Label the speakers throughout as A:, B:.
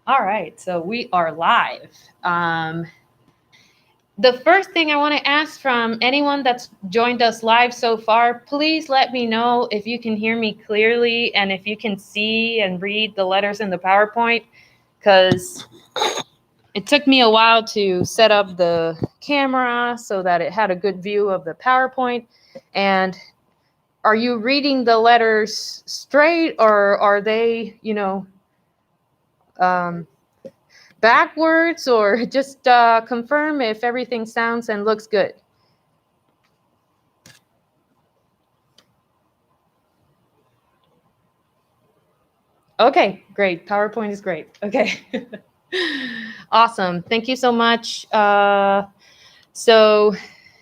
A: All right, so we are live. The first thing I want to ask from anyone that's joined us live so far, please let me know if you can hear me clearly and if you can see and read the letters in the PowerPoint, because it took me a while to set up the camera so that it had a good view of the PowerPoint. And are you reading the letters straight, or are they, um, backwards, or just confirm if everything sounds and looks good? Okay, great. PowerPoint is great. Okay. Awesome. Thank you so much. So,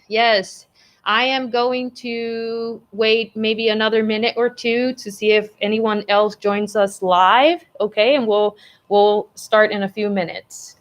A: yes, I am going to wait maybe another minute or two to see if anyone else joins us live. Okay, and we'll start in a few minutes.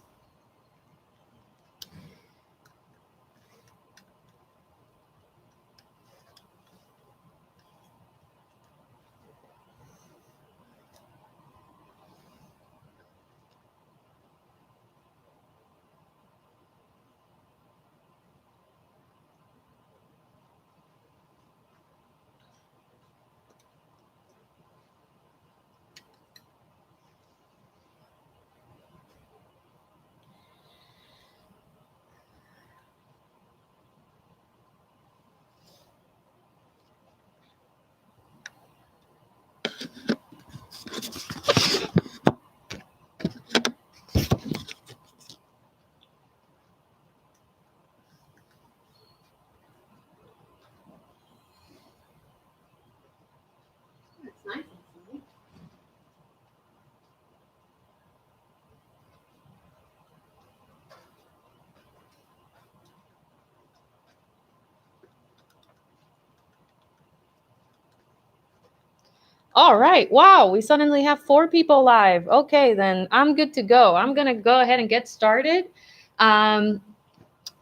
A: All right. Wow, we suddenly have 4 people live. Okay, then I'm good to go. I'm going to go ahead and get started.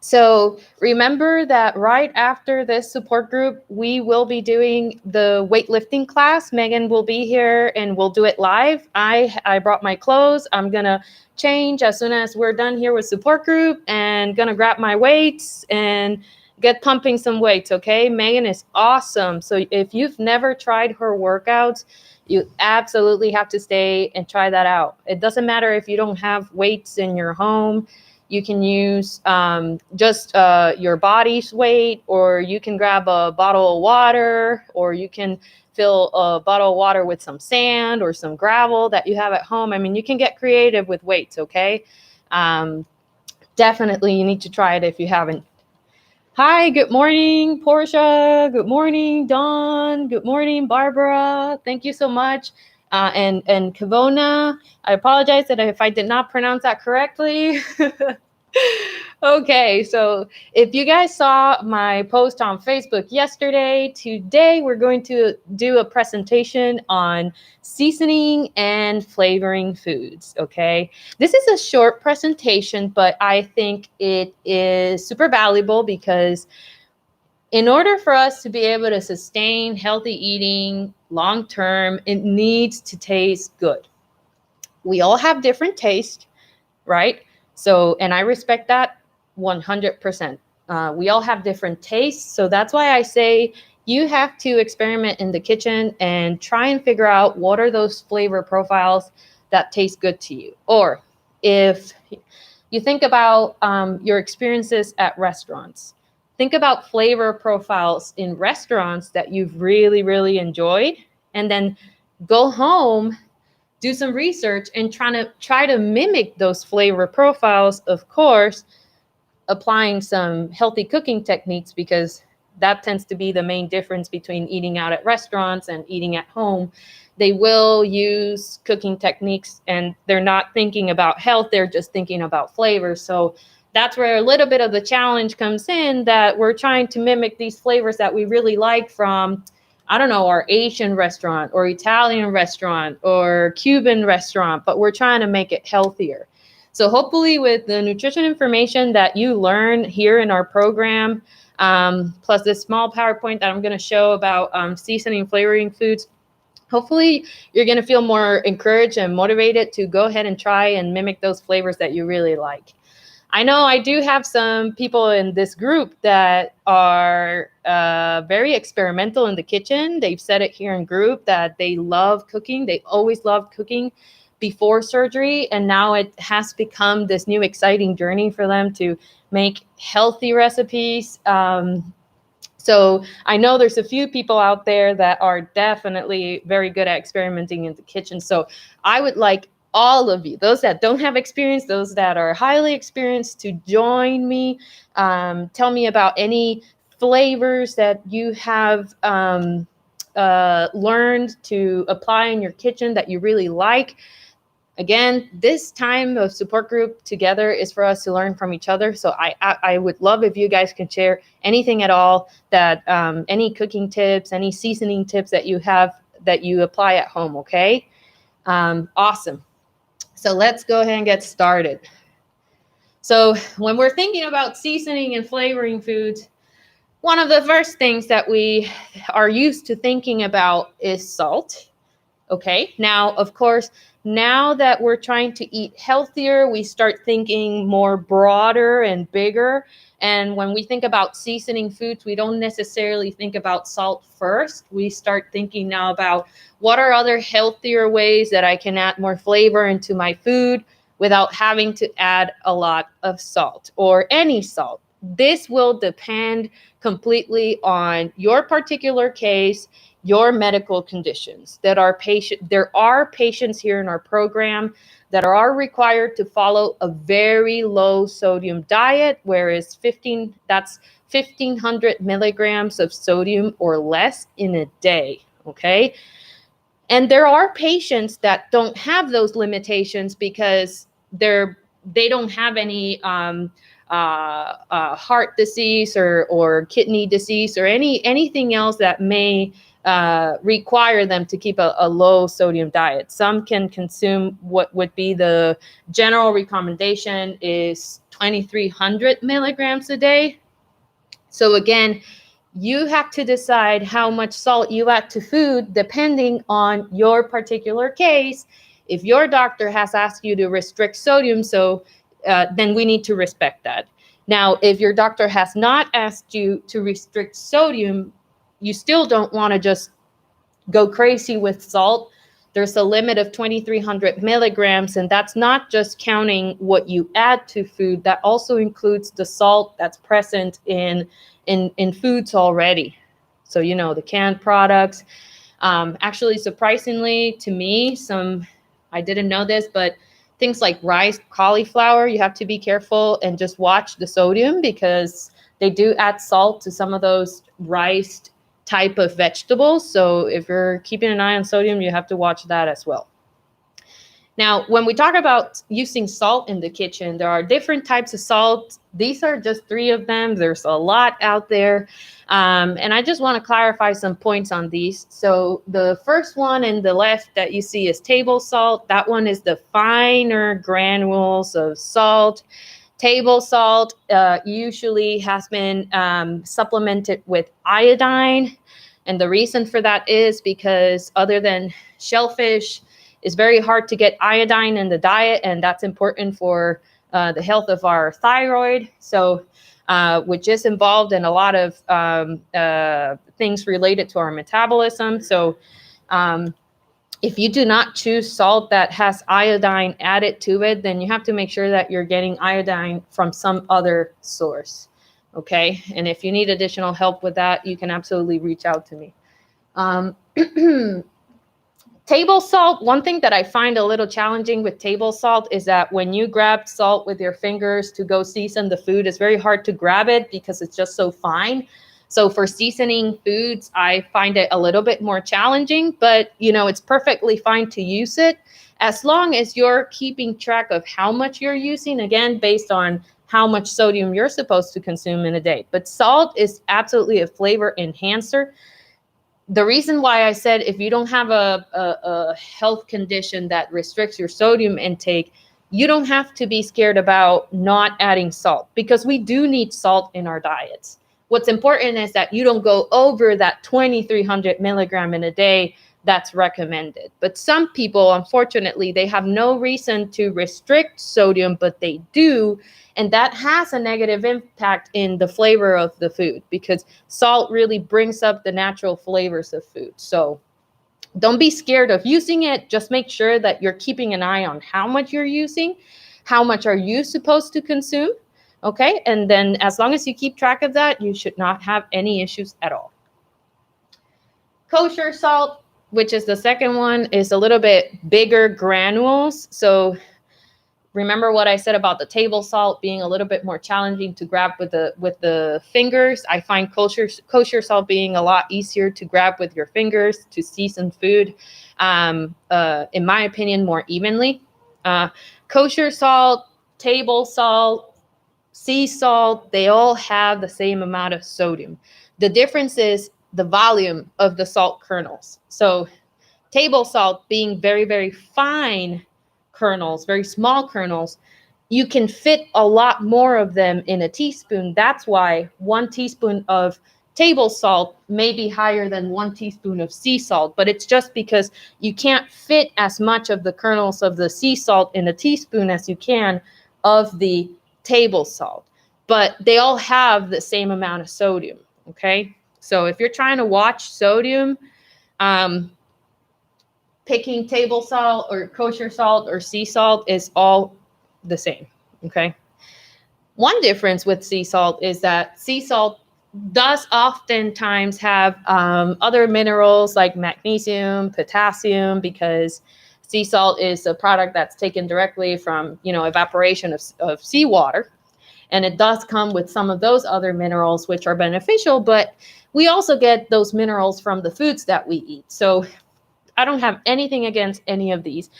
A: So remember that right after this support group, we will be doing the weightlifting class. Megan will be here and we'll do it live. I brought my clothes. I'm going to change as soon as we're done here with support group, and going to grab my weights and get pumping some weights, okay? Megan is awesome. So if you've never tried her workouts, you absolutely have to stay and try that out. It doesn't matter if you don't have weights in your home. You can use just your body's weight, or you can grab a bottle of water, or you can fill a bottle of water with some sand or some gravel that you have at home. I mean, you can get creative with weights, okay? Definitely you need to try it if you haven't. Hi, good morning, Portia. Good morning, Dawn. Good morning, Barbara. Thank you so much. And Kavona, I apologize that if I did not pronounce that correctly. Okay, so if you guys saw my post on Facebook yesterday, today we're going to do a presentation on seasoning and flavoring foods, okay? This is a short presentation, but I think it is super valuable because in order for us to be able to sustain healthy eating long term, it needs to taste good. We all have different tastes, right? So, and I respect that 100%. We all have different tastes. So that's why I say you have to experiment in the kitchen and try and figure out what are those flavor profiles that taste good to you. Or if you think about your experiences at restaurants, think about flavor profiles in restaurants that you've really, really enjoyed, and then go home, do some research, and try to mimic those flavor profiles, of course, applying some healthy cooking techniques, because that tends to be the main difference between eating out at restaurants and eating at home. They will use cooking techniques and they're not thinking about health, they're just thinking about flavor. So that's where a little bit of the challenge comes in, that we're trying to mimic these flavors that we really like from, I don't know, our Asian restaurant or Italian restaurant or Cuban restaurant, but we're trying to make it healthier. So hopefully with the nutrition information that you learn here in our program, plus this small PowerPoint that I'm going to show about seasoning and flavoring foods, hopefully you're going to feel more encouraged and motivated to go ahead and try and mimic those flavors that you really like. I know I do have some people in this group that are very experimental in the kitchen. They've said it here in group that they love cooking. They always loved cooking before surgery, and now it has become this new exciting journey for them to make healthy recipes. So I know there's a few people out there that are definitely very good at experimenting in the kitchen. So I would like all of you, those that don't have experience, those that are highly experienced, to join me. Tell me about any flavors that you have learned to apply in your kitchen that you really like. Again, this time of support group together is for us to learn from each other. So I would love if you guys can share anything at all, that any cooking tips, any seasoning tips that you have that you apply at home, okay? Awesome. So let's go ahead and get started. So when we're thinking about seasoning and flavoring foods, one of the first things that we are used to thinking about is salt. Okay, now, of course, now that we're trying to eat healthier, we start thinking more broader and bigger. And when we think about seasoning foods, we don't necessarily think about salt first. We start thinking now about what are other healthier ways that I can add more flavor into my food without having to add a lot of salt or any salt. This will depend completely on your particular case, your medical conditions. There are patients here in our program that are required to follow a very low sodium diet, whereas 1,500 milligrams of sodium or less in a day, okay? And there are patients that don't have those limitations because they don't have any heart disease or kidney disease or anything else that may require them to keep a low sodium diet. Some can consume what would be the general recommendation is 2,300 milligrams a day. So again, you have to decide how much salt you add to food depending on your particular case. If your doctor has asked you to restrict sodium, then we need to respect that. Now, if your doctor has not asked you to restrict sodium, you still don't want to just go crazy with salt. There's a limit of 2,300 milligrams, and that's not just counting what you add to food. That also includes the salt that's present in foods already. So, the canned products. Actually, surprisingly to me, I didn't know this, but things like rice, cauliflower, you have to be careful and just watch the sodium because they do add salt to some of those rice type of vegetables. So if you're keeping an eye on sodium, you have to watch that as well. Now, when we talk about using salt in the kitchen, there are different types of salt. These are just 3 of them. There's a lot out there. And I just want to clarify some points on these. So the first one in the left that you see is table salt. That one is the finer granules of salt. Table salt usually has been supplemented with iodine. And the reason for that is because other than shellfish, it's very hard to get iodine in the diet, and that's important for the health of our thyroid. So, which is involved in a lot of things related to our metabolism. So, if you do not choose salt that has iodine added to it, then you have to make sure that you're getting iodine from some other source. Okay. And if you need additional help with that, you can absolutely reach out to me. Table salt, one thing that I find a little challenging with table salt is that when you grab salt with your fingers to go season the food, it's very hard to grab it because it's just so fine. So for seasoning foods, I find it a little bit more challenging, but it's perfectly fine to use it as long as you're keeping track of how much you're using, again, based on how much sodium you're supposed to consume in a day. But salt is absolutely a flavor enhancer. The reason why I said if you don't have a health condition that restricts your sodium intake, you don't have to be scared about not adding salt because we do need salt in our diets. What's important is that you don't go over that 2,300 milligram in a day that's recommended. But some people, unfortunately, they have no reason to restrict sodium, but they do. And that has a negative impact in the flavor of the food, because salt really brings up the natural flavors of food. So don't be scared of using it. Just make sure that you're keeping an eye on how much you're using, how much are you supposed to consume. Okay. And then as long as you keep track of that, you should not have any issues at all. Kosher salt, which is the second one, is a little bit bigger granules. So remember what I said about the table salt being a little bit more challenging to grab with the fingers. I find kosher salt being a lot easier to grab with your fingers to season food, in my opinion, more evenly. Kosher salt, table salt, sea salt, they all have the same amount of sodium. The difference is the volume of the salt kernels. So table salt being very, very fine kernels, very small kernels, you can fit a lot more of them in a teaspoon. That's why 1 teaspoon of table salt may be higher than 1 teaspoon of sea salt, but it's just because you can't fit as much of the kernels of the sea salt in a teaspoon as you can of the table salt. But they all have the same amount of sodium, okay? So if you're trying to watch sodium, picking table salt or kosher salt or sea salt is all the same, okay? One difference with sea salt is that sea salt does oftentimes have other minerals like magnesium, potassium, because sea salt is a product that's taken directly from, evaporation of seawater. And it does come with some of those other minerals, which are beneficial, but we also get those minerals from the foods that we eat. So I don't have anything against any of these.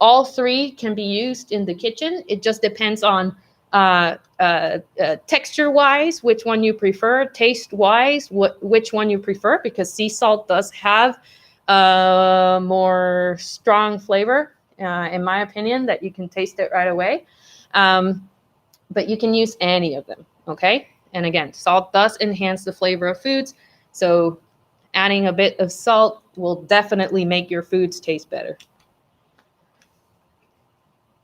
A: All three can be used in the kitchen. It just depends on texture-wise, which one you prefer, taste-wise, which one you prefer, because sea salt does have a more strong flavor, in my opinion, that you can taste it right away. But you can use any of them, okay? And again, salt does enhance the flavor of foods, so adding a bit of salt will definitely make your foods taste better.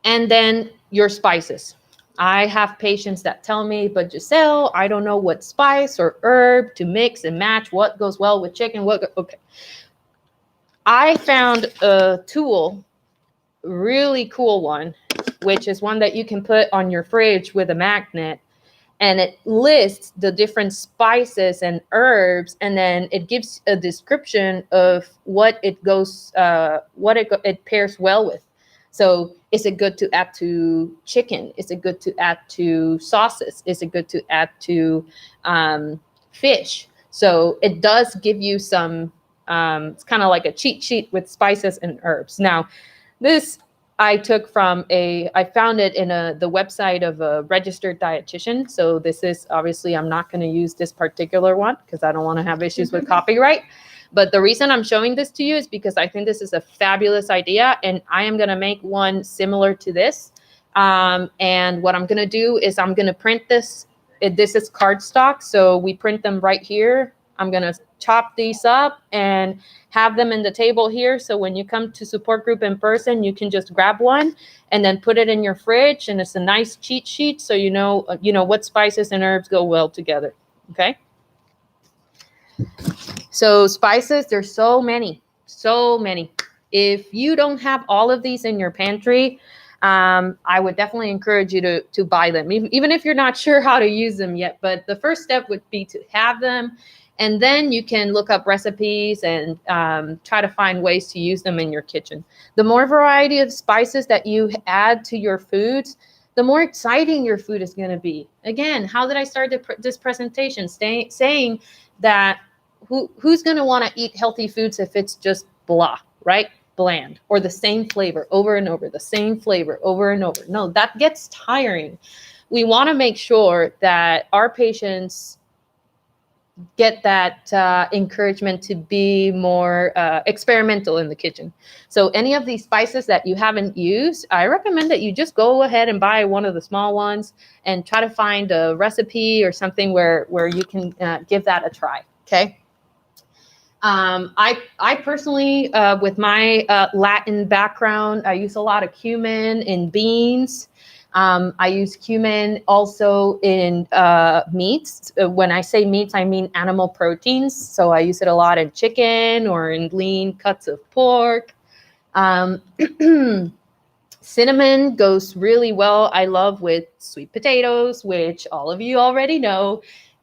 A: And then your spices. I have patients that tell me, but Giselle, I don't know what spice or herb to mix and match, what goes well with chicken, okay. I found a tool, really cool one, which is one that you can put on your fridge with a magnet, and it lists the different spices and herbs, and then it gives a description of what it goes, it pairs well with. So is it good to add to chicken? Is it good to add to sauces? Is it good to add to fish? So it does give you some, it's kind of like a cheat sheet with spices and herbs. Now, this I took from I found it in the website of a registered dietitian. So this is, obviously, I'm not going to use this particular one because I don't want to have issues with copyright. But the reason I'm showing this to you is because I think this is a fabulous idea, and I am going to make one similar to this. And what I'm going to do is I'm going to print this. This is cardstock, so we print them right here. I'm going to chop these up and have them in the table here. So when you come to support group in person, you can just grab one and then put it in your fridge. And it's a nice cheat sheet. So you know what spices and herbs go well together. Okay. So spices, there's so many. If you don't have all of these in your pantry, I would definitely encourage you to buy them, even if you're not sure how to use them yet. But the first step would be to have them. And then you can look up recipes and try to find ways to use them in your kitchen. The more variety of spices that you add to your foods, the more exciting your food is going to be. Again, how did I start this presentation? Saying that who's going to want to eat healthy foods if it's just blah, right? Bland, or the same flavor over and over, the same flavor over and over. No, that gets tiring. We want to make sure that our patients get that encouragement to be more experimental in the kitchen. So any of these spices that you haven't used, I recommend that you just go ahead and buy one of the small ones and try to find a recipe or something where you can give that a try, okay? I personally, with my Latin background, I use a lot of cumin in beans. I use cumin also in meats. When I say meats, I mean animal proteins. So I use it a lot in chicken or in lean cuts of pork. Um, Cinnamon goes really well, I love, with sweet potatoes, which all of you already know.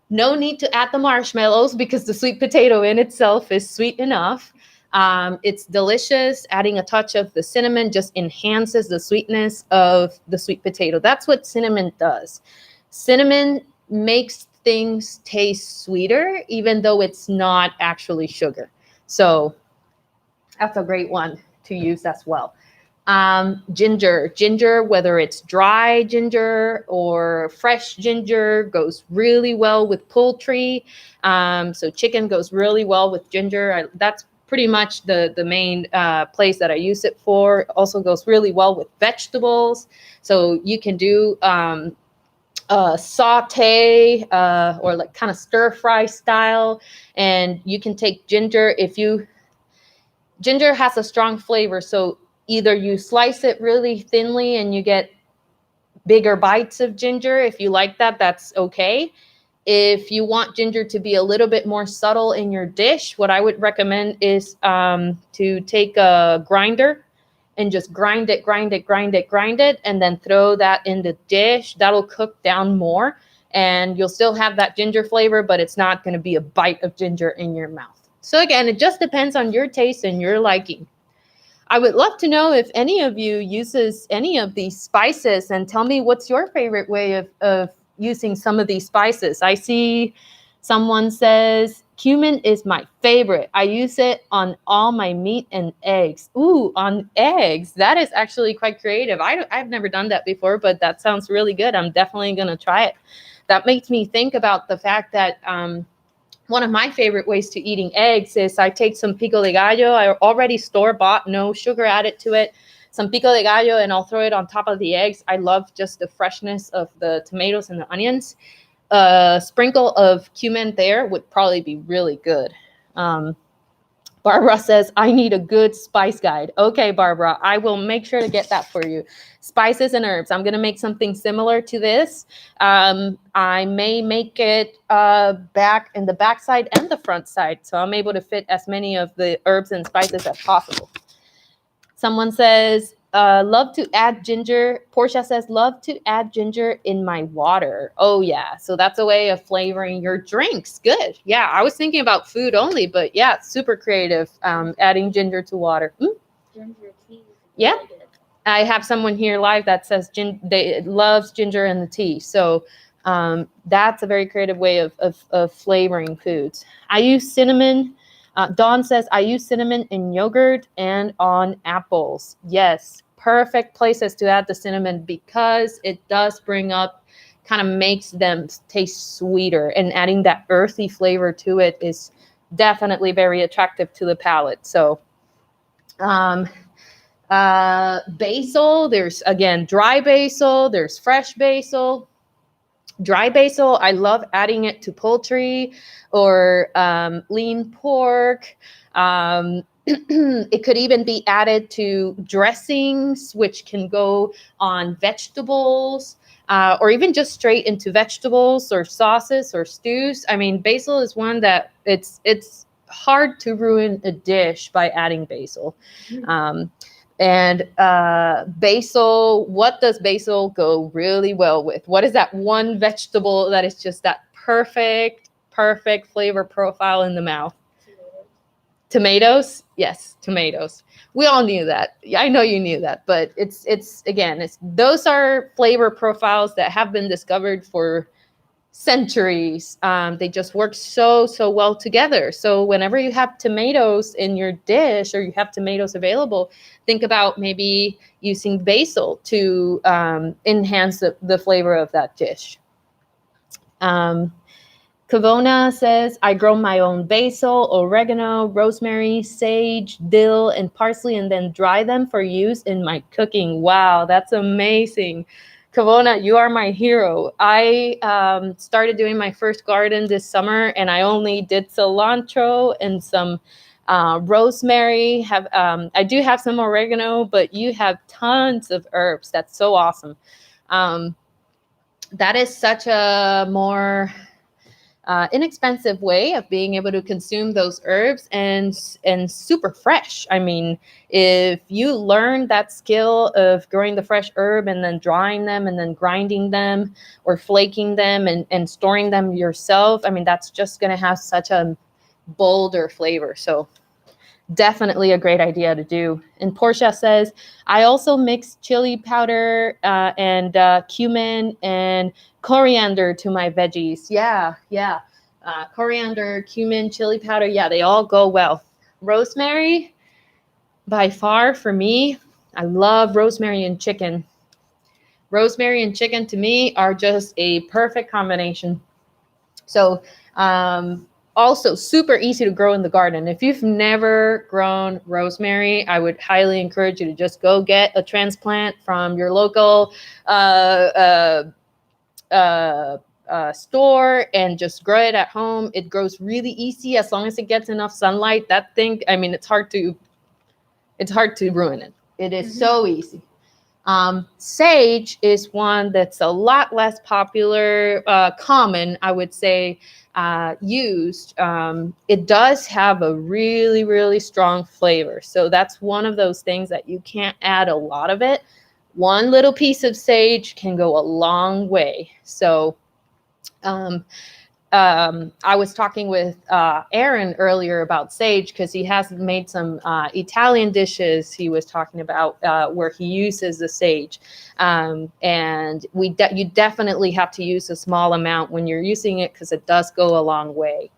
A: No need to add the marshmallows because the sweet potato in itself is sweet enough. It's delicious. Adding a touch of the cinnamon just enhances the sweetness of the sweet potato. That's what cinnamon does. Cinnamon makes things taste sweeter, even though it's not actually sugar. So that's a great one to use as well. Ginger, whether it's dry ginger or fresh ginger, goes really well with poultry. So chicken goes really well with ginger. That's pretty much the main place that I use it for. Also goes really well with vegetables. So you can do saute or like kind of stir fry style, and you can take ginger. Ginger has a strong flavor, so either you slice it really thinly and you get bigger bites of ginger. If you like that, that's okay. If you want ginger to be a little bit more subtle in your dish, what I would recommend is to take a grinder and just grind it, and then throw that in the dish. That'll cook down more, and you'll still have that ginger flavor, but it's not going to be a bite of ginger in your mouth. So again, it just depends on your taste and your liking. I would love to know if any of you uses any of these spices, and tell me what's your favorite way of using some of these spices. I see someone says, cumin is my favorite. I use it on all my meat and eggs. Ooh, on eggs. That is actually quite creative. I've never done that before, but that sounds really good. I'm definitely going to try it. That makes me think about the fact that one of my favorite ways to eating eggs is I take some pico de gallo. I already store-bought, no sugar added to it. Some pico de gallo, and I'll throw it on top of the eggs. I love just the freshness of the tomatoes and the onions. A sprinkle of cumin there would probably be really good. Barbara says, I need a good spice guide. Okay, Barbara, I will make sure to get that for you. Spices and herbs. I'm going to make something similar to this. I may make it back in the back side and the front side, so I'm able to fit as many of the herbs and spices as possible. Someone says, love to add ginger. Portia says, love to add ginger in my water. Oh, yeah. So that's a way of flavoring your drinks. Good. Yeah, I was thinking about food only, but yeah, super creative, adding ginger to water.
B: Ginger tea.
A: Yeah. Really good. I have someone here live that says they loves ginger in the tea. So that's a very creative way of flavoring foods. I use cinnamon. Dawn says, I use cinnamon in yogurt and on apples. Yes, perfect places to add the cinnamon because it does bring up, kind of makes them taste sweeter, and adding that earthy flavor to it is definitely very attractive to the palate. So basil, there's again dry basil, there's fresh basil. Dry basil, I love adding it to poultry or lean pork. It could even be added to dressings, which can go on vegetables, or even just straight into vegetables or sauces or stews. I mean, basil is one that it's hard to ruin a dish by adding basil. And basil, what does basil go really well with? What is that one vegetable that is just that perfect flavor profile in the mouth? Tomatoes? Yes, tomatoes. We all knew that. I know you knew that, but it's those are flavor profiles that have been discovered for centuries. They just work so well together. So whenever you have tomatoes in your dish, or you have tomatoes available, think about maybe using basil to enhance the flavor of that dish. Kavona says, I grow my own basil, oregano, rosemary, sage, dill, and parsley, and then dry them for use in my cooking. Wow, that's amazing. Kavona, you are my hero. I started doing my first garden this summer, and I only did cilantro and some rosemary. Have I do have some oregano, but you have tons of herbs. That's so awesome. Um, that is such a more inexpensive way of being able to consume those herbs and super fresh. I mean, if you learn that skill of growing the fresh herb and then drying them and then grinding them or flaking them and storing them yourself, I mean, that's just going to have such a bolder flavor. So definitely a great idea to do. And Portia says, I also mix chili powder and cumin and coriander to my veggies. Yeah, yeah. Coriander, cumin, chili powder. Yeah, they all go well. Rosemary, by far for me, I love rosemary and chicken. Rosemary and chicken to me are just a perfect combination. So, also super easy to grow in the garden. If you've never grown rosemary, I would highly encourage you to just go get a transplant from your local store and just grow it at home. It grows really easy as long as it gets enough sunlight. That thing, I mean, it's hard to ruin it. It is so easy. Sage is one that's a lot less popular, common, I would say, used. It does have a really, really strong flavor. So that's one of those things that you can't add a lot of it. One little piece of sage can go a long way. So I was talking with Aaron earlier about sage because he has made some Italian dishes. He was talking about where he uses the sage, and you definitely have to use a small amount when you're using it because it does go a long way.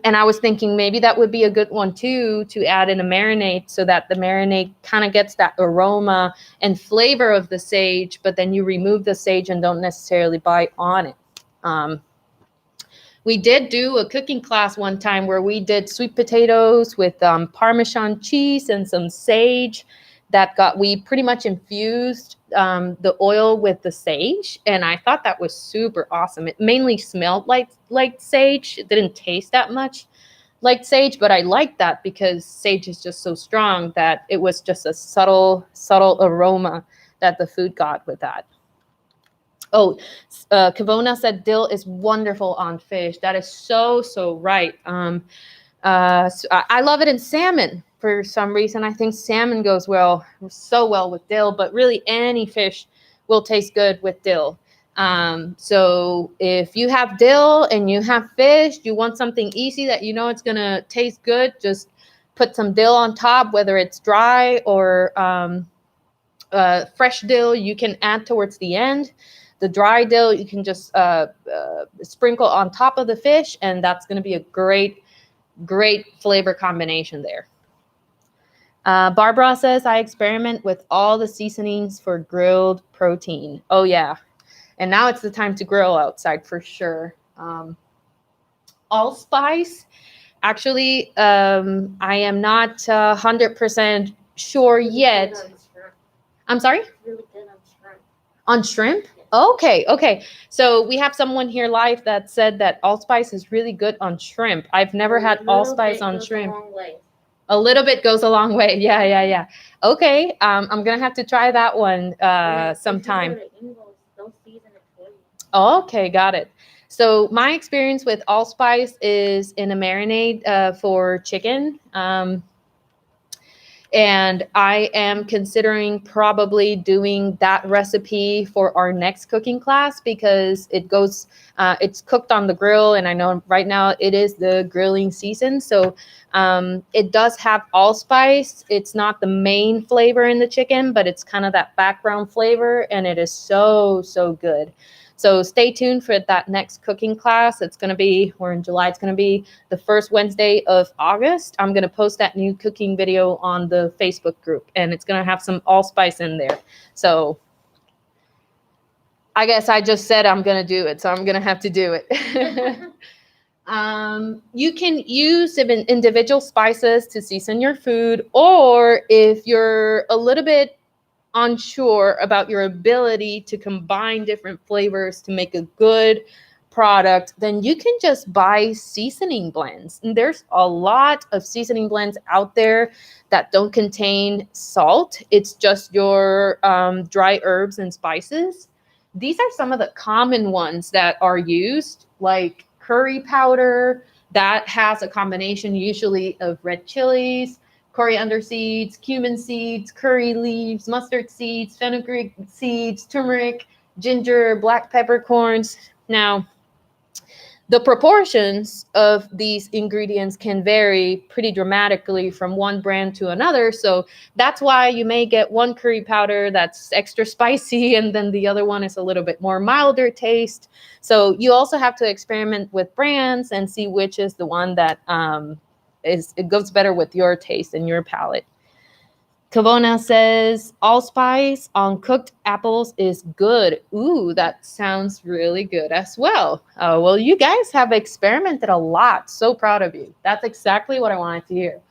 A: And I was thinking maybe that would be a good one too to add in a marinade so that the marinade kind of gets that aroma and flavor of the sage, but then you remove the sage and don't necessarily bite on it. We did do a cooking class one time where we did sweet potatoes with Parmesan cheese and some sage we pretty much infused the oil with the sage. And I thought that was super awesome. It mainly smelled like sage. It didn't taste that much like sage, but I liked that because sage is just so strong that it was just a subtle aroma that the food got with that. Oh, Kavona said dill is wonderful on fish. That is so right. So I love it in salmon for some reason. I think salmon goes so well with dill, but really any fish will taste good with dill. So if you have dill and you have fish, you want something easy that you know it's gonna taste good, just put some dill on top, whether it's dry or fresh dill you can add towards the end. The dry dill you can just sprinkle on top of the fish, and that's going to be a great flavor combination there. Barbara says, I experiment with all the seasonings for grilled protein. Oh, yeah. And now it's the time to grill outside for sure. Allspice, actually, I am not 100% sure yet. I'm sorry?
B: Really good on shrimp.
A: On shrimp? Okay. So we have someone here live that said that allspice is really good on shrimp. I've never had allspice on shrimp. A little bit goes a long way. Yeah. Okay. I'm gonna have to try that one sometime. Okay, got it. So my experience with allspice is in a marinade for chicken. And I am considering probably doing that recipe for our next cooking class because it's cooked on the grill. And I know right now it is the grilling season. So it does have allspice. It's not the main flavor in the chicken, but it's kind of that background flavor. And it is so good. So stay tuned for that next cooking class. We're in July. It's going to be the first Wednesday of August. I'm going to post that new cooking video on the Facebook group, and it's going to have some allspice in there. So I guess I just said I'm going to do it, so I'm going to have to do it. You can use individual spices to season your food, or if you're a little bit unsure about your ability to combine different flavors to make a good product, then you can just buy seasoning blends. And there's a lot of seasoning blends out there that don't contain salt. It's just your dry herbs and spices. These are some of the common ones that are used, like curry powder that has a combination usually of red chilies, coriander seeds, cumin seeds, curry leaves, mustard seeds, fenugreek seeds, turmeric, ginger, black peppercorns. Now, the proportions of these ingredients can vary pretty dramatically from one brand to another. So that's why you may get one curry powder that's extra spicy and then the other one is a little bit more milder taste. So you also have to experiment with brands and see which is the one that it goes better with your taste and your palate. Kavona says allspice on cooked apples is good. Ooh, that sounds really good as well. Well, you guys have experimented a lot. So proud of you. That's exactly what I wanted to hear.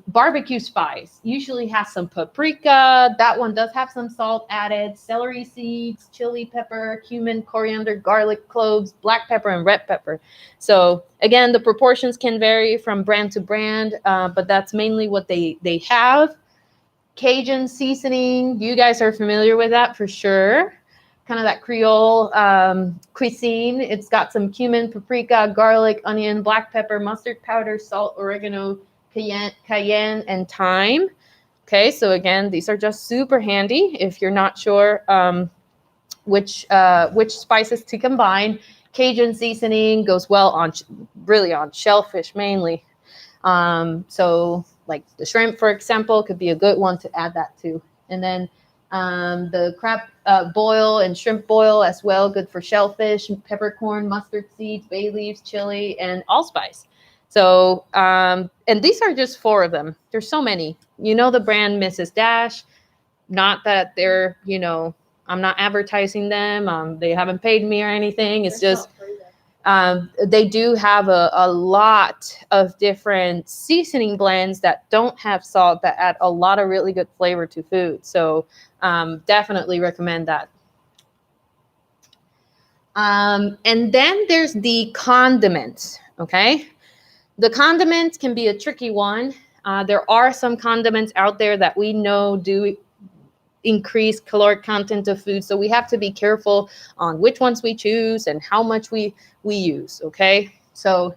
A: Barbecue spice usually has some paprika. That one does have some salt added. Celery seeds, chili pepper, cumin, coriander, garlic, cloves, black pepper, and red pepper. So again, the proportions can vary from brand to brand, but that's mainly what they have. Cajun seasoning, you guys are familiar with that for sure. Kind of that Creole cuisine. It's got some cumin, paprika, garlic, onion, black pepper, mustard powder, salt, oregano, cayenne, and thyme. Okay, so again, these are just super handy if you're not sure which spices to combine. Cajun seasoning goes well on really on shellfish mainly. So like the shrimp, for example, could be a good one to add that to. And then the crab boil and shrimp boil as well, good for shellfish, peppercorn, mustard seeds, bay leaves, chili, and allspice. So, and these are just 4 of them. There's so many. You know the brand Mrs. Dash. Not that they're, I'm not advertising them. They haven't paid me or anything. It's just they do have a lot of different seasoning blends that don't have salt that add a lot of really good flavor to food. So definitely recommend that. And then there's the condiments, okay? The condiments can be a tricky one. There are some condiments out there that we know do increase caloric content of food, so we have to be careful on which ones we choose and how much we use, okay? So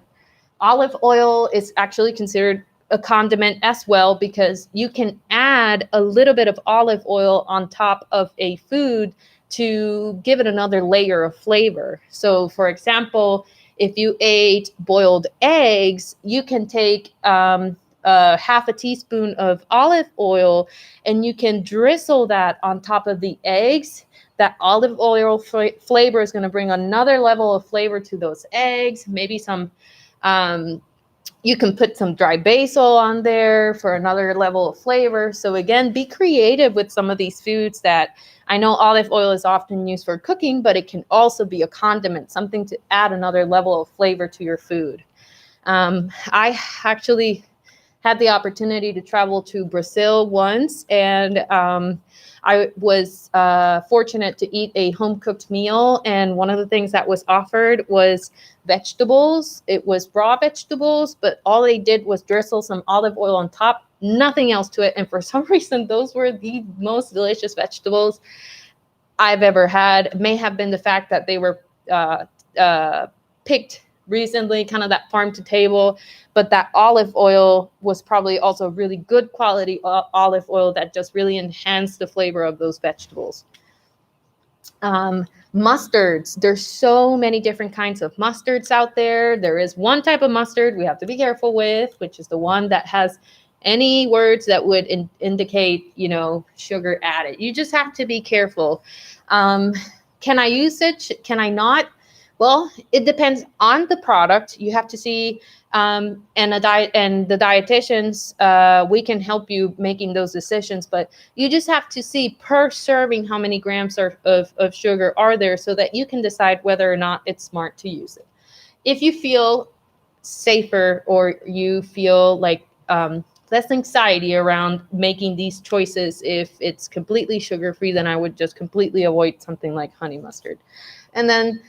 A: olive oil is actually considered a condiment as well because you can add a little bit of olive oil on top of a food to give it another layer of flavor. So for example, if you ate boiled eggs, you can take half a teaspoon of olive oil and you can drizzle that on top of the eggs. That olive oil flavor is going to bring another level of flavor to those eggs. Maybe some, you can put some dry basil on there for another level of flavor. So again, be creative with some of these foods that I know olive oil is often used for cooking, but it can also be a condiment, something to add another level of flavor to your food. I actually had the opportunity to travel to Brazil once, and I was fortunate to eat a home-cooked meal, and one of the things that was offered was vegetables. It was raw vegetables, but all they did was drizzle some olive oil on top, nothing else to it, and for some reason, those were the most delicious vegetables I've ever had. It may have been the fact that they were picked recently, kind of that farm to table, but that olive oil was probably also really good quality olive oil that just really enhanced the flavor of those vegetables. Mustards, there's so many different kinds of mustards out there. There is one type of mustard we have to be careful with, which is the one that has any words that would indicate, sugar added. You just have to be careful. Can I use it? Can I not? Well, it depends on the product. You have to see, and the dietitians, we can help you making those decisions. But you just have to see per serving how many grams of sugar are there, so that you can decide whether or not it's smart to use it. If you feel safer or you feel like less anxiety around making these choices. If it's completely sugar-free, then I would just completely avoid something like honey mustard. And then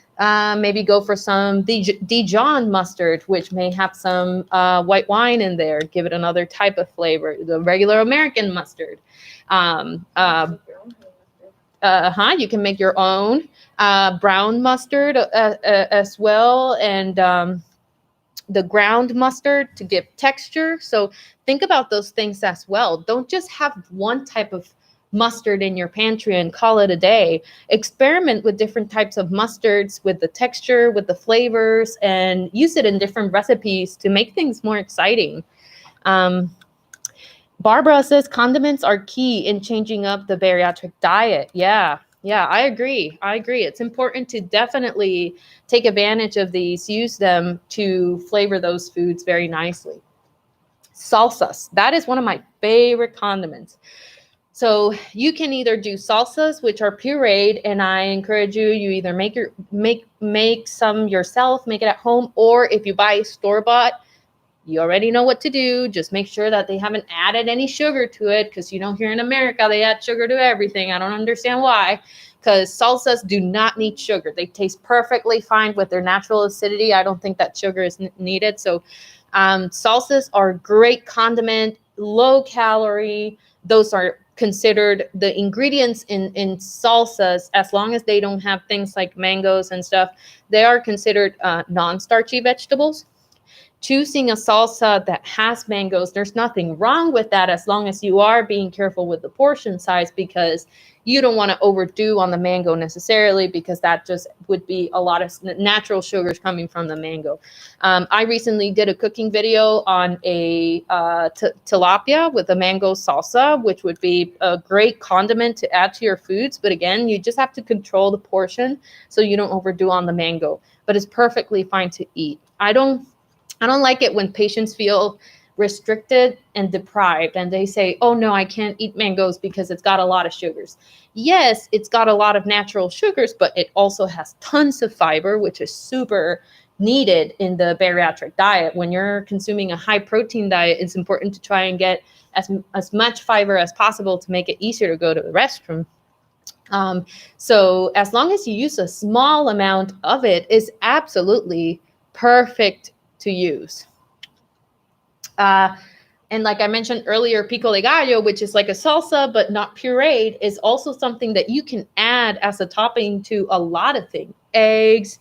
A: maybe go for some Dijon mustard, which may have some white wine in there. Give it another type of flavor. The regular American mustard. You can make your own brown mustard as well, and the ground mustard to give texture. So think about those things as well. Don't just have one type of mustard in your pantry and call it a day. Experiment with different types of mustards, with the texture, with the flavors, and use it in different recipes to make things more exciting. Barbara says condiments are key in changing up the bariatric diet. Yeah, I agree. It's important to definitely take advantage of these, use them to flavor those foods very nicely. Salsas, that is one of my favorite condiments. So you can either do salsas, which are pureed, and I encourage you either make some yourself, make it at home, or if you buy store-bought, you already know what to do. Just make sure that they haven't added any sugar to it, because here in America they add sugar to everything. I don't understand why, because salsas do not need sugar. They taste perfectly fine with their natural acidity. I don't think that sugar is needed. So salsas are a great condiment, low calorie. Those are considered the ingredients in salsas, as long as they don't have things like mangoes and stuff, they are considered non-starchy vegetables. Choosing a salsa that has mangoes, there's nothing wrong with that, as long as you are being careful with the portion size, because you don't want to overdo on the mango necessarily, because that just would be a lot of natural sugars coming from the mango. I recently did a cooking video on a tilapia with a mango salsa, which would be a great condiment to add to your foods. But again, you just have to control the portion so you don't overdo on the mango. But it's perfectly fine to eat. I don't like it when patients feel restricted and deprived and they say, oh no, I can't eat mangoes because it's got a lot of sugars. Yes, it's got a lot of natural sugars, but it also has tons of fiber, which is super needed in the bariatric diet. When you're consuming a high protein diet, it's important to try and get as much fiber as possible to make it easier to go to the restroom. So as long as you use a small amount of it, is absolutely perfect to use. And like I mentioned earlier, pico de gallo, which is like a salsa but not pureed, is also something that you can add as a topping to a lot of things. Eggs,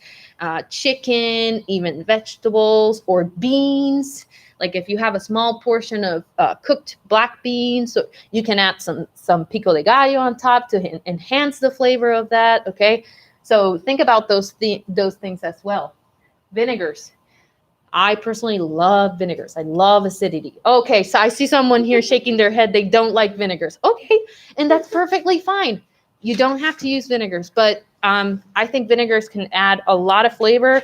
A: chicken, even vegetables or beans. Like if you have a small portion of cooked black beans, so you can add some pico de gallo on top to enhance the flavor of that. Okay, so think about those things as well. Vinegars. I personally love vinegars. I love acidity. Okay, so I see someone here shaking their head. They don't like vinegars. Okay, and that's perfectly fine. You don't have to use vinegars, but I think vinegars can add a lot of flavor.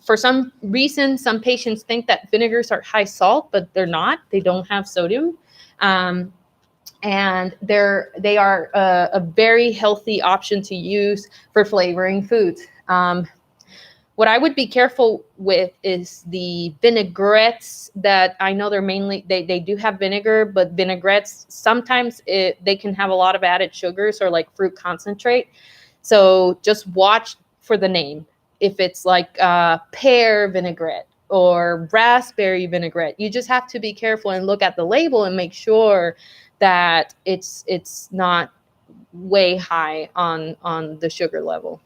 A: For some reason, some patients think that vinegars are high salt, but they're not. They don't have sodium. And they are a very healthy option to use for flavoring foods. What I would be careful with is the vinaigrettes that I know they do have vinegar, but vinaigrettes, sometimes they can have a lot of added sugars or like fruit concentrate. So just watch for the name. If it's like pear vinaigrette or raspberry vinaigrette, you just have to be careful and look at the label and make sure that it's not way high on the sugar level.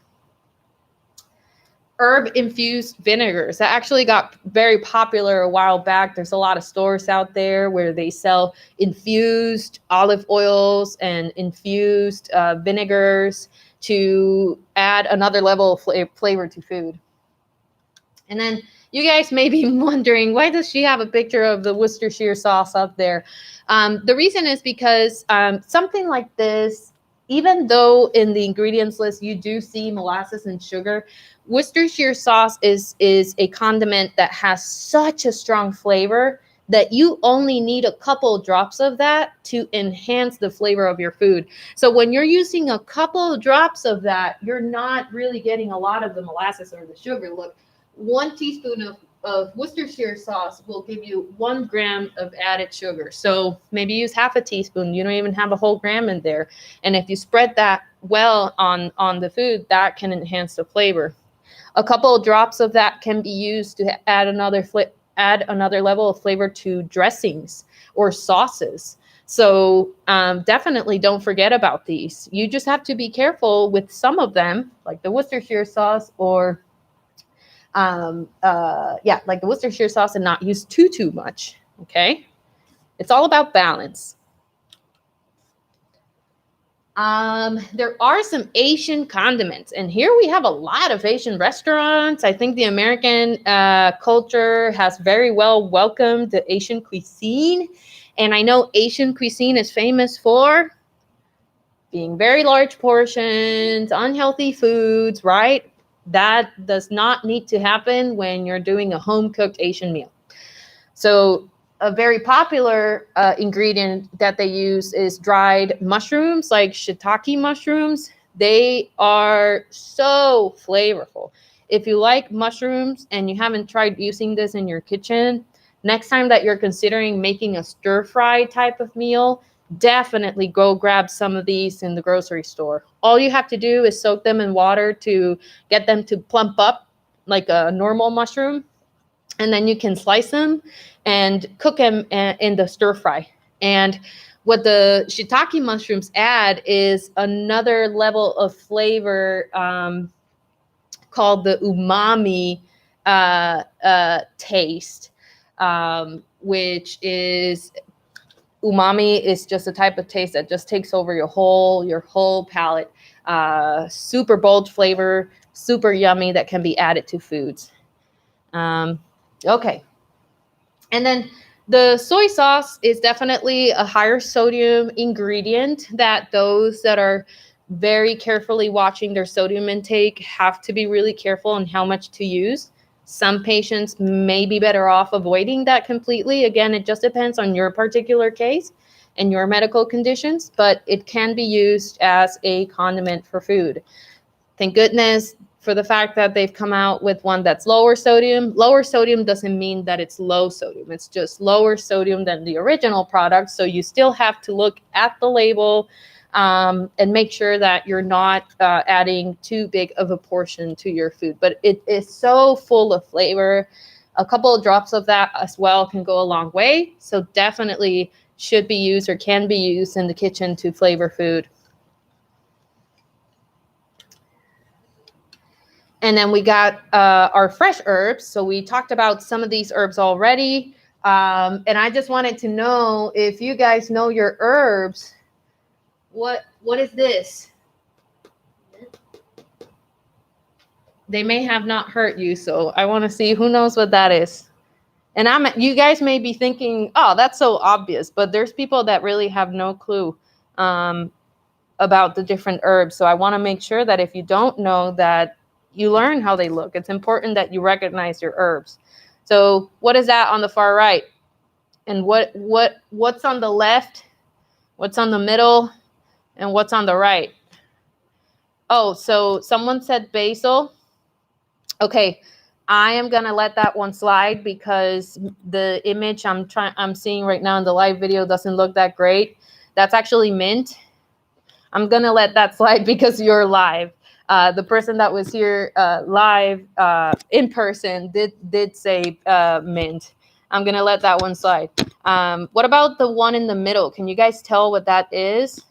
A: Herb-infused vinegars. That actually got very popular a while back. There's a lot of stores out there where they sell infused olive oils and infused vinegars to add another level of flavor to food. And then you guys may be wondering, why does she have a picture of the Worcestershire sauce up there? The reason is because something like this, even though in the ingredients list you do see molasses and sugar, Worcestershire sauce is a condiment that has such a strong flavor that you only need a couple drops of that to enhance the flavor of your food. So when you're using a couple of drops of that, you're not really getting a lot of the molasses or the sugar. Look, 1 teaspoon of of Worcestershire sauce will give you 1 gram of added sugar. So maybe use half a teaspoon. You don't even have a whole gram in there. And if you spread that well on the food, that can enhance the flavor. A couple of drops of that can be used to add another level of flavor to dressings or sauces. So definitely don't forget about these. You just have to be careful with some of them, like the Worcestershire sauce or like the Worcestershire sauce, and not use too much. Okay, it's all about balance. There are some Asian condiments, and here we have a lot of Asian restaurants. I think the American culture has very well welcomed the Asian cuisine, and I know Asian cuisine is famous for being very large portions, unhealthy foods, right? That does not need to happen when you're doing a home-cooked Asian meal. So a very popular ingredient that they use is dried mushrooms, like shiitake mushrooms. They are so flavorful. If you like mushrooms and you haven't tried using this in your kitchen, next time that you're considering making a stir-fry type of meal, definitely go grab some of these in the grocery store. All you have to do is soak them in water to get them to plump up like a normal mushroom, and then you can slice them and cook them in the stir fry. And what the shiitake mushrooms add is another level of flavor called the umami taste, which is umami is just a type of taste that just takes over your whole palate. Super bold flavor, super yummy, that can be added to foods. Okay. And then the soy sauce is definitely a higher sodium ingredient that those that are very carefully watching their sodium intake have to be really careful on how much to use. Some patients may be better off avoiding that completely. Again, it just depends on your particular case and your medical conditions, but it can be used as a condiment for food. Thank goodness for the fact that they've come out with one that's lower sodium. Lower sodium doesn't mean that it's low sodium. It's just lower sodium than the original product. So you still have to look at the label and make sure that you're not adding too big of a portion to your food. But it is so full of flavor. A couple of drops of that as well can go a long way. So definitely should be used or can be used in the kitchen to flavor food. And then we got our fresh herbs. So we talked about some of these herbs already. And I just wanted to know if you guys know your herbs. What is this? They may have not hurt you, so I want to see who knows what that is. And you guys may be thinking, oh, that's so obvious, but there's people that really have no clue about the different herbs. So I want to make sure that if you don't know, that you learn how they look. It's important that you recognize your herbs. So what is that on the far right? And what's on the left? What's on the middle? And what's on the right? Oh, so someone said basil. Okay, I am gonna let that one slide because the image I'm seeing right now in the live video doesn't look that great. That's actually mint. I'm gonna let that slide because you're live. The person that was here live in person did say mint. I'm gonna let that one slide. What about the one in the middle? Can you guys tell what that is?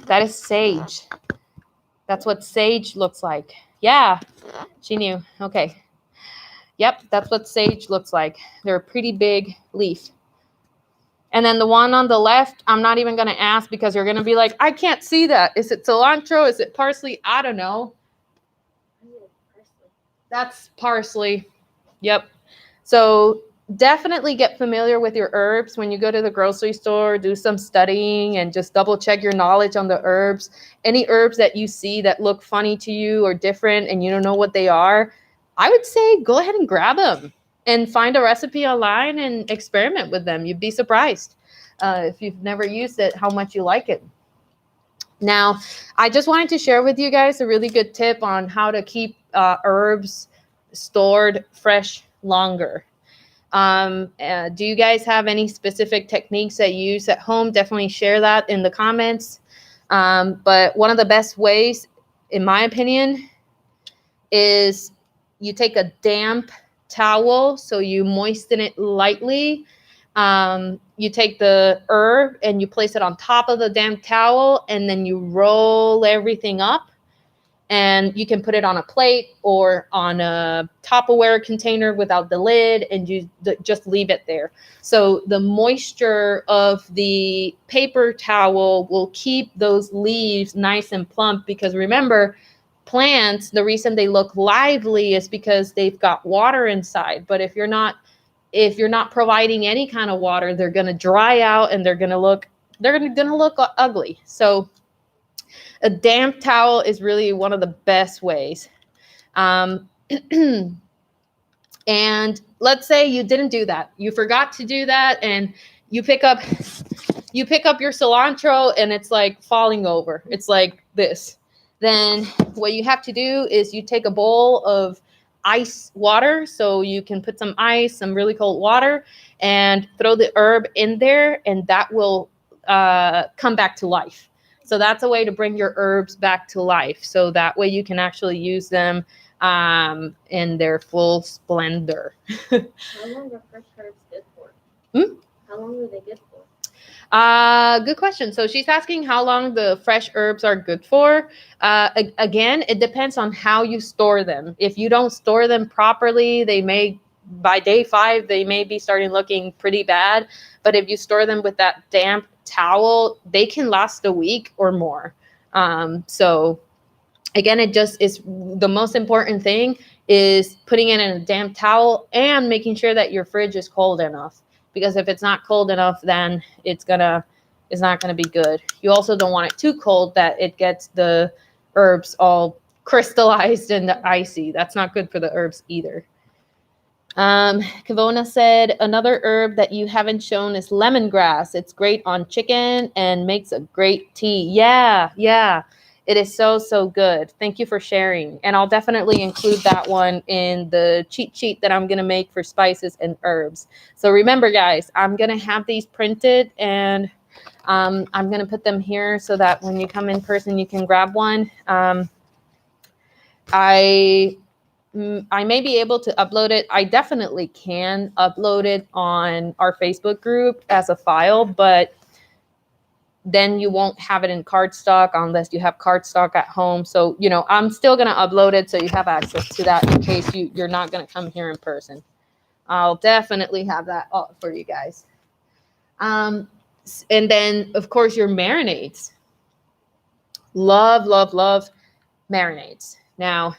A: That is sage. That's what sage looks like. Yeah, she knew. Okay. Yep, that's what sage looks like. They're a pretty big leaf. And then the one on the left, I'm not even going to ask because you're going to be like, I can't see that. Is it cilantro? Is it parsley? I don't know. That's parsley. Yep. So definitely get familiar with your herbs when you go to the grocery store. Do some studying and just double check your knowledge on the herbs. Any herbs that you see that look funny to you or different and you don't know what they are, I would say go ahead and grab them and find a recipe online and experiment with them. You'd be surprised if you've never used it, how much you like it. Now, I just wanted to share with you guys a really good tip on how to keep herbs stored fresh longer. Do you guys have any specific techniques that you use at home? Definitely share that in the comments. But one of the best ways, in my opinion, is you take a damp towel, so you moisten it lightly. You take the herb and you place it on top of the damp towel, and then you roll everything up, and you can put it on a plate or on a Tupperware container without the lid, and you just leave it there. So the moisture of the paper towel will keep those leaves nice and plump, because remember, plants, the reason they look lively is because they've got water inside. But if you're not providing any kind of water, they're going to dry out and they're going to look ugly. So a damp towel is really one of the best ways. And let's say you didn't do that. You forgot to do that, and you pick up your cilantro and it's like falling over. It's like this. Then what you have to do is you take a bowl of ice water, so you can put some ice, some really cold water, and throw the herb in there, and that will come back to life. So that's a way to bring your herbs back to life. So that way you can actually use them in their full splendor.
B: How long are fresh herbs good for? How long are they good for?
A: Good question. So she's asking how long the fresh herbs are good for. Again, it depends on how you store them. If you don't store them properly, by day 5, they may be starting looking pretty bad. But if you store them with that damp towel, they can last a week or more. So again, it just is the most important thing is putting it in a damp towel and making sure that your fridge is cold enough. Because if it's not cold enough, then it's not gonna be good. You also don't want it too cold that it gets the herbs all crystallized and icy. That's not good for the herbs either. Kavona said, another herb that you haven't shown is lemongrass. It's great on chicken and makes a great tea. Yeah. It is so good. Thank you for sharing. And I'll definitely include that one in the cheat sheet that I'm going to make for spices and herbs. So remember, guys, I'm going to have these printed, and I'm going to put them here so that when you come in person, you can grab one. I may be able to upload it. I definitely can upload it on our Facebook group as a file, but then you won't have it in cardstock unless you have cardstock at home. So, I'm still going to upload it so you have access to that in case you're not going to come here in person. I'll definitely have that up for you guys. And then, of course, your marinades. Love marinades. Now,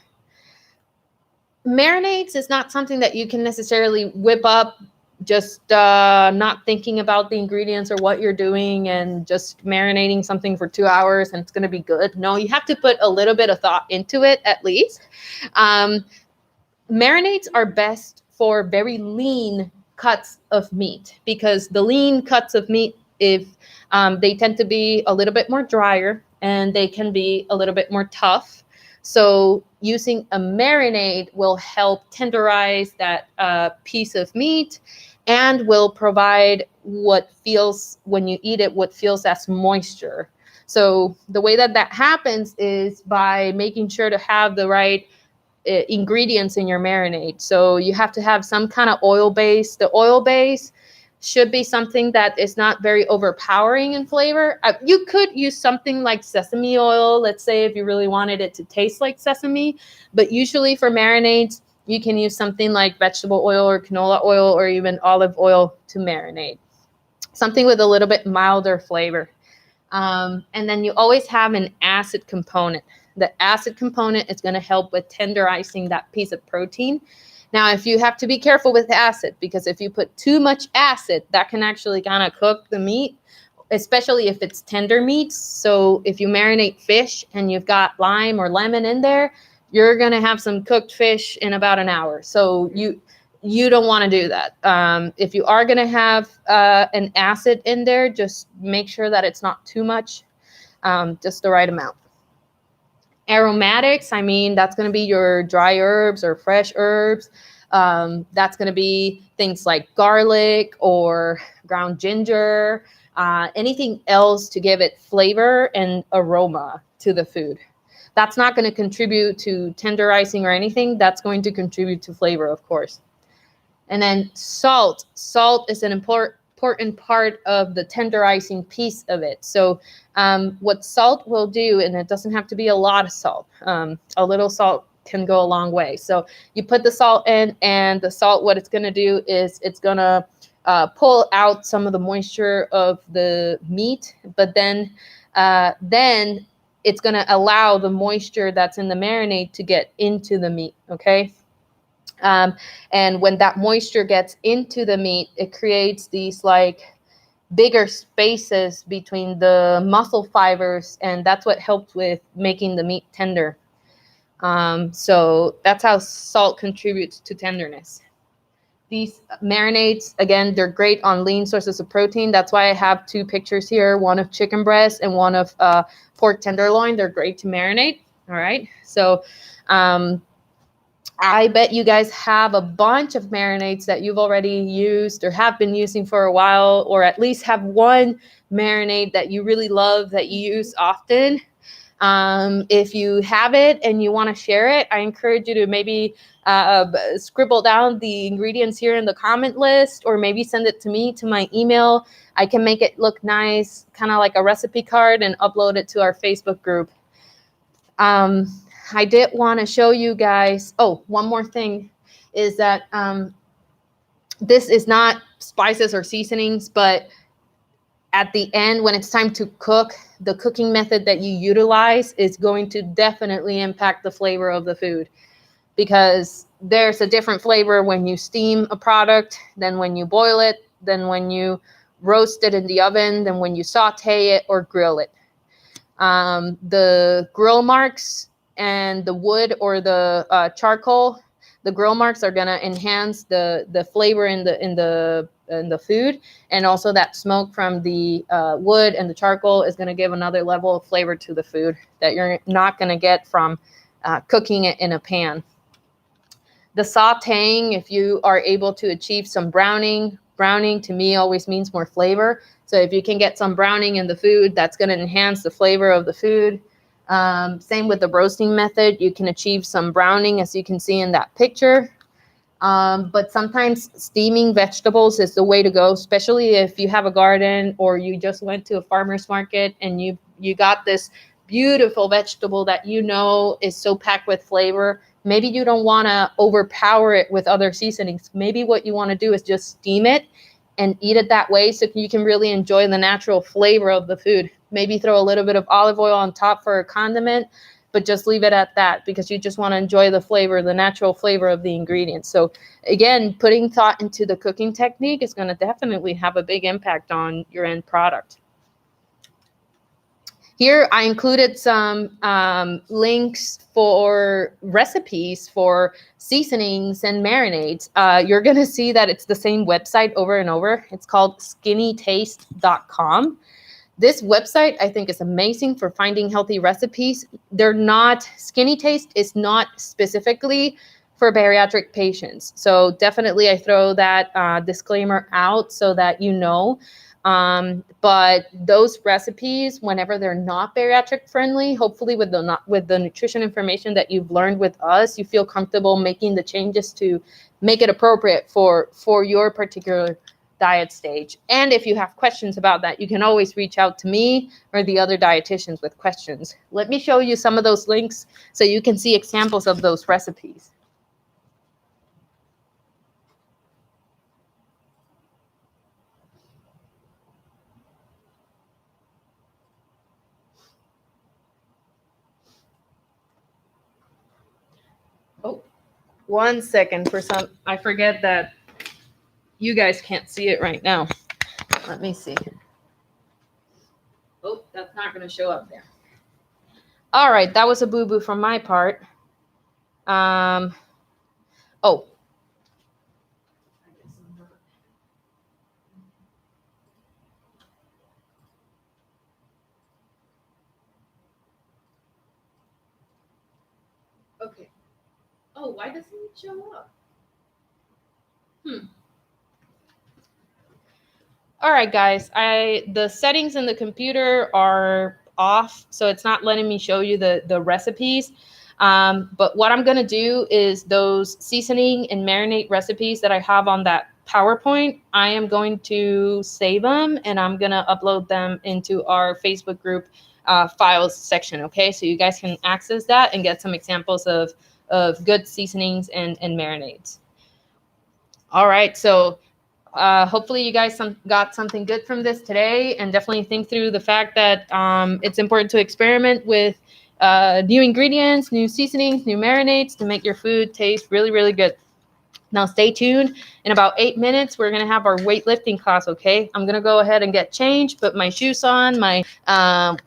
A: marinades is not something that you can necessarily whip up just not thinking about the ingredients or what you're doing and just marinating something for 2 hours and it's going to be good. No, you have to put a little bit of thought into it at least. Marinades are best for very lean cuts of meat, because the lean cuts of meat, if they tend to be a little bit more drier and they can be a little bit more tough. So using a marinade will help tenderize that piece of meat and will provide what feels, when you eat it, what feels as moisture. So the way that happens is by making sure to have the right ingredients in your marinade. So you have to have some kind of oil base. The oil base should be something that is not very overpowering in flavor. You could use something like sesame oil, let's say, if you really wanted it to taste like sesame. But usually for marinades, you can use something like vegetable oil or canola oil or even olive oil to marinate. Something with a little bit milder flavor. And then you always have an acid component. The acid component is going to help with tenderizing that piece of protein. Now, if you have to be careful with acid, because if you put too much acid, that can actually kind of cook the meat, especially if it's tender meats. So if you marinate fish and you've got lime or lemon in there, you're going to have some cooked fish in about an hour. So you don't want to do that. If you are going to have an acid in there, just make sure that it's not too much. just the right amount. Aromatics, I mean, that's going to be your dry herbs or fresh herbs. That's going to be things like garlic or ground ginger, anything else to give it flavor and aroma to the food. That's not going to contribute to tenderizing or anything. That's going to contribute to flavor, of course. And then salt. Salt is an important part of the tenderizing piece of it. So what salt will do, and it doesn't have to be a lot of salt. A little salt can go a long way. So you put the salt in, and the salt, what it's going to do is it's going to pull out some of the moisture of the meat, but then it's going to allow the moisture that's in the marinade to get into the meat, okay? And when that moisture gets into the meat, it creates these like bigger spaces between the muscle fibers, and that's what helps with making the meat tender. So that's how salt contributes to tenderness. These marinades, again, they're great on lean sources of protein. That's why I have two pictures here, one of chicken breast and one of pork tenderloin. They're great to marinate. All right. So I bet you guys have a bunch of marinades that you've already used or have been using for a while, or at least have one marinade that you really love that you use often. If you have it and you want to share it, I encourage you to maybe scribble down the ingredients here in the comment list, or maybe send it to me to my email. I can make it look nice, kind of like a recipe card, and upload it to our Facebook group. I did want to show you guys. Oh, one more thing is that this is not spices or seasonings, but at the end, when it's time to cook, the cooking method that you utilize is going to definitely impact the flavor of the food, because there's a different flavor when you steam a product than when you boil it, than when you roast it in the oven, than when you saute it or grill it. The grill marks and the wood or the charcoal, the grill marks are going to enhance the flavor in the food, and also that smoke from the wood and the charcoal is going to give another level of flavor to the food that you're not going to get from cooking it in a pan. The sauteing, if you are able to achieve some browning to me always means more flavor. So if you can get some browning in the food, that's going to enhance the flavor of the food. Same with the roasting method. You can achieve some browning, as you can see in that picture. But sometimes steaming vegetables is the way to go, especially if you have a garden or you just went to a farmer's market and you got this beautiful vegetable that you know is so packed with flavor. Maybe you don't want to overpower it with other seasonings. Maybe what you want to do is just steam it and eat it that way, so you can really enjoy the natural flavor of the food. Maybe throw a little bit of olive oil on top for a condiment, but just leave it at that, because you just want to enjoy the flavor, the natural flavor of the ingredients. So again, putting thought into the cooking technique is going to definitely have a big impact on your end product. Here I included some links for recipes for seasonings and marinades. You're going to see that it's the same website over and over. It's called skinnytaste.com. This website, I think, is amazing for finding healthy recipes. Skinny Taste is not specifically for bariatric patients. So definitely I throw that disclaimer out so that you know. But those recipes, whenever they're not bariatric friendly, hopefully with the nutrition information that you've learned with us, you feel comfortable making the changes to make it appropriate for your particular diet stage. And if you have questions about that, you can always reach out to me or the other dietitians with questions. Let me show you some of those links so you can see examples of those recipes. Oh, 1 second I forget that you guys can't see it right now. Let me see. Oh, that's not going to show up there. All right, that was a boo-boo from my part. Oh. Okay. Oh, why doesn't it show up? All right, guys. The settings in the computer are off, so it's not letting me show you the recipes. But what I'm gonna do is those seasoning and marinate recipes that I have on that PowerPoint, I am going to save them and I'm gonna upload them into our Facebook group files section. Okay, so you guys can access that and get some examples of good seasonings and marinades. All right, so hopefully you guys got something good from this today, and definitely think through the fact that it's important to experiment with new ingredients, new seasonings, new marinades to make your food taste really, really good. Now stay tuned. In about 8 minutes, we're going to have our weightlifting class, okay? I'm going to go ahead and get changed, put my shoes on, my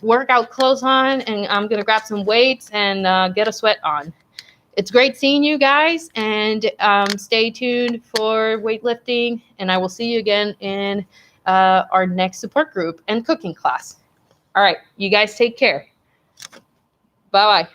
A: workout clothes on, and I'm going to grab some weights and get a sweat on. It's great seeing you guys, and stay tuned for weightlifting, and I will see you again in our next support group and cooking class. All right, you guys take care. Bye-bye.